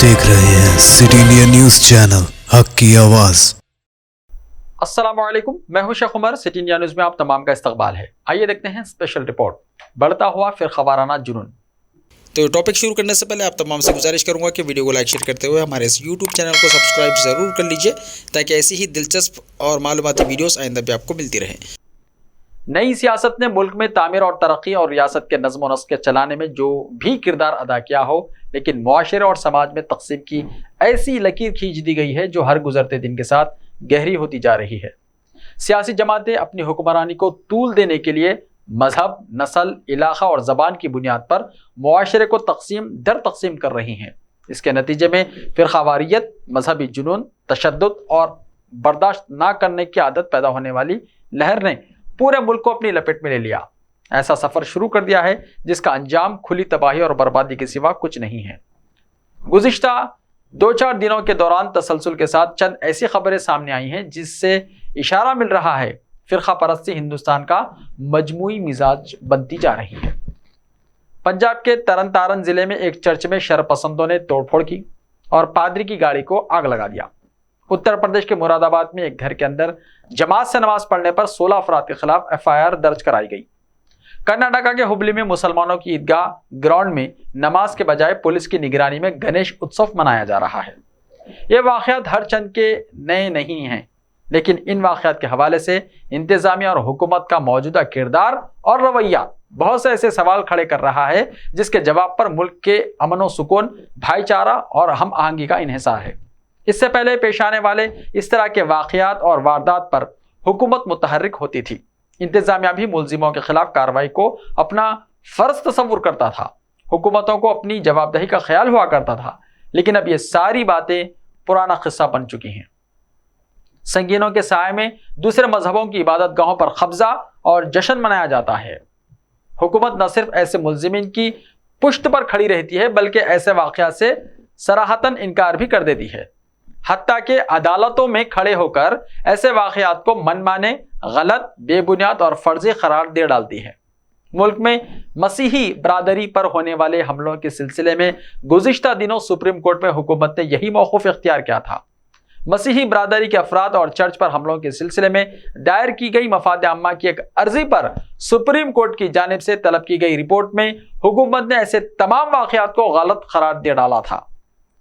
देख रहे हैं सिटी इंडिया न्यूज चैनल, हक की आवाज। अस्सलामुअलैकुम, मैं हूं Sheikh Umar. City India news में आप तमाम का इस्तकबाल है। आइए देखते हैं स्पेशल रिपोर्ट, बढ़ता हुआ फिरकावाराना जुनून। तो टॉपिक शुरू करने से पहले आप तमाम से गुजारिश करूंगा कि वीडियो को लाइक शेयर करते हुए हमारे इस यूट्यूब चैनल को सब्सक्राइब ज़रूर कर लीजिए, ताकि ऐसी ही दिलचस्प और मालूमाती वीडियोस आइंदा भी आपको मिलती रहें। नई सियासत ने मुल्क में तामीर और तरक्की और रियासत के नज़्म व नस्क के चलाने में जो भी किरदार अदा किया हो, लेकिन मुआशरे और समाज में तकसीम की ऐसी लकीर खींच दी गई है जो हर गुजरते दिन के साथ गहरी होती जा रही है। सियासी जमातें अपनी हुक्मरानी को तूल देने के लिए मजहब, नस्ल, इलाका और ज़बान की बुनियाद पर मुआशरे को तकसीम दर तकसीम कर रही हैं। इसके नतीजे में फिरकावारियत, मजहबी जुनून, तशद्दुद और बर्दाश्त ना करने की आदत पैदा होने वाली लहर ने पूरे मुल्क को अपनी लपेट में ले लिया। ऐसा सफ़र शुरू कर दिया है जिसका अंजाम खुली तबाही और बर्बादी के सिवा कुछ नहीं है। गुज़िश्ता 2-4 दिनों के दौरान तसलसल के साथ चंद ऐसी खबरें सामने आई हैं जिससे इशारा मिल रहा है फिरका परस्ती हिंदुस्तान का मजमूई मिजाज बनती जा रही है। पंजाब के तरन तारन जिले में एक चर्च में शरपसंदों ने तोड़फोड़ की और पादरी की गाड़ी को आग लगा दिया। उत्तर प्रदेश के मुरादाबाद में एक घर के अंदर जमात से नमाज पढ़ने पर 16 अफराद के खिलाफ FIR दर्ज कराई गई। कर्नाटका के हुबली में मुसलमानों की ईदगाह ग्राउंड में नमाज के बजाय पुलिस की निगरानी में गणेश उत्सव मनाया जा रहा है। ये वाक़यात हर चंद के नए नहीं हैं, लेकिन इन वाक़यात के हवाले से इंतज़ामिया और हुकूमत का मौजूदा किरदार और रवैया बहुत से ऐसे सवाल खड़े कर रहा है जिसके जवाब पर मुल्क के अमन व सुकून, भाईचारा और हम आहंगी का इन्हिसार है। इससे पहले पेश आने वाले इस तरह के वाक़यात और वारदात पर हुकूमत मुतहर्रिक होती थी। इंतज़ामिया भी मुलजिमों के खिलाफ कार्रवाई को अपना फ़र्ज तस्वुर करता था। हुकूमतों को अपनी जवाबदेही का ख्याल हुआ करता था, लेकिन अब ये सारी बातें पुराना किस्सा बन चुकी हैं। संगीनों के साए में दूसरे मजहबों की इबादत गाहों पर कब्जा और जश्न मनाया जाता है। हुकूमत न सिर्फ ऐसे मुलजिमीन की पुश्त पर खड़ी रहती है, बल्कि ऐसे वाक़यात से सराहतन इनकार भी कर देती है। हत्ता के अदालतों में खड़े होकर ऐसे वाक़यात को मनमाने, गलत, बेबुनियाद और फर्जी करार दे डालती है। मुल्क में मसीही बरादरी पर होने वाले हमलों के सिलसिले में गुज़िश्ता दिनों सुप्रीम कोर्ट में हुकूमत ने यही मौक़िफ़ इख्तियार किया था। मसीही बरादरी के अफराद और चर्च पर हमलों के सिलसिले में दायर की गई मफाद आम्मा की एक अर्जी पर सुप्रीम कोर्ट की जानिब से तलब की गई रिपोर्ट में हुकूमत ने ऐसे तमाम वाक़यात को गलत करार दे डाला था।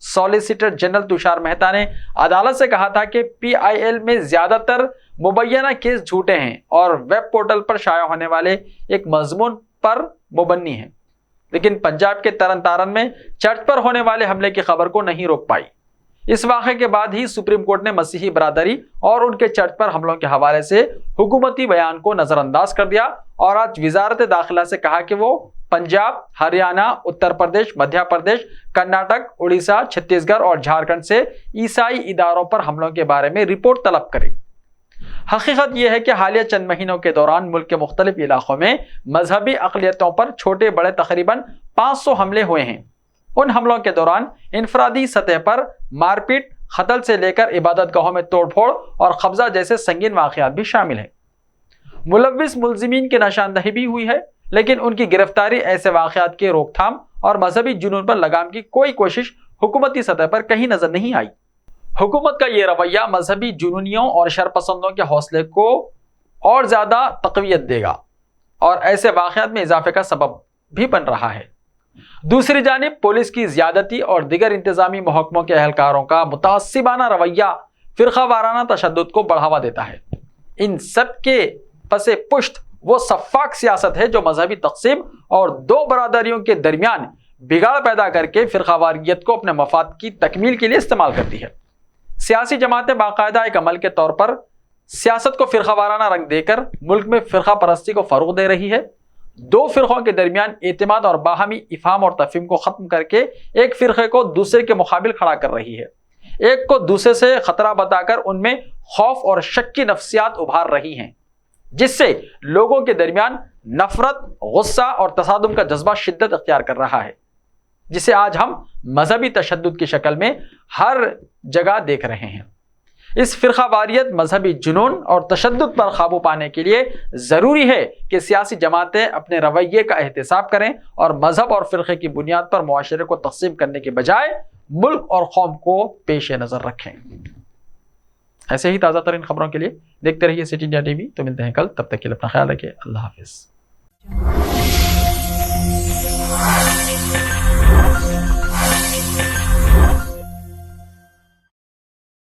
सॉलिसिटर जनरल तुषार मेहता ने अदालत से कहा था कि PIL में ज़्यादातर मुबैना केस झूठे हैं और वेब पोर्टल पर शाया होने वाले एक मजमून पर मुबन्नी हैं, लेकिन पंजाब के तरन तारन में चर्च पर होने वाले हमले की खबर को नहीं रोक पाई। इस वाक़े के बाद ही सुप्रीम कोर्ट ने मसीही बरादरी और उनके चर्च पर हमलों के हवाले से हुकूमती बयान को नज़रअंदाज कर दिया और आज वज़ारत दाखिला से कहा कि वो पंजाब, हरियाणा, उत्तर प्रदेश, मध्य प्रदेश, कर्नाटक, उड़ीसा, छत्तीसगढ़ और झारखंड से ईसाई इदारों पर हमलों के बारे में रिपोर्ट तलब करे। हकीकत यह है कि हालिया चंद महीनों के दौरान मुल्क के मुख्तलिफ इलाकों में मजहबी अक़लियतों पर छोटे बड़े तकरीबन 500 हमले हुए हैं। उन हमलों के दौरान इनफरादी सतह पर मारपीट, कत्ल से लेकर इबादत गाहों में तोड़फोड़ और कब्जा जैसे संगीन वाक़यात भी शामिल हैं। मुलव्विस मुलजिमीन की निशानदही भी हुई है, लेकिन उनकी गिरफ्तारी ऐसे वाक़यात के रोकथाम और मजहबी जुनून पर लगाम की कोई कोशिश हुकूमती सतह पर कहीं नजर नहीं आई। हुकूमत का ये रवैया मजहबी जुनूनियों और शरपसंदों के हौसले को और ज़्यादा तक़वियत देगा और ऐसे वाक़यात में इजाफे का सबब भी बन रहा है। दूसरी जानिब पुलिस की ज़्यादती और दिगर इंतज़ामी महकमों के अहलकारों का मुतासिबाना रवैया फ़िरकावाराना तशद्दुद को बढ़ावा देता है। इन सब के पसे पुश्त वो सफ़ाक सियासत है जो मजहबी तकसीम और दो बरादरियों के दरमियान बिगाड़ पैदा करके फ़िरकावारियत को अपने मफाद की तकमील के लिए इस्तेमाल करती है। सियासी जमातें बाकायदा एक अमल के तौर पर सियासत को फ़िरकावाराना रंग देकर मुल्क में फ़िरका परस्ती को फ़रोग़ दे रही है। दो फ़िरक़ों के दरमियान एतमाद और बाहमी इफ़हाम और तफ़हीम को ख़त्म करके एक फ़िरक़े को दूसरे के मुकाबिल खड़ा कर रही है। एक को दूसरे से ख़तरा बताकर उनमें खौफ और शक की नफ्सियात उभार रही हैं, जिससे लोगों के दरमियान नफरत, गुस्सा और तसादुम का जज्बा शिद्दत अख्तियार कर रहा है, जिसे आज हम मजहबी तशद्दुद की शक्ल में हर जगह देख रहे हैं। इस फ़िरकावारियत, मजहबी जुनून और तशद्दुद पर काबू पाने के लिए ज़रूरी है कि सियासी जमातें अपने रवैये का एहतिसाब करें और मजहब और फ़िरक़े की बुनियाद पर मुआशरे को तक़सीम करने के बजाय मुल्क और कौम को पेश नज़र रखें। ऐसे ही ताज़ा तरीन खबरों के लिए देखते रहिए सिटी इंडिया टीवी। तो मिलते हैं कल, तब तक के लिए अपना ख्याल रखिए। अल्लाह हाफिज़।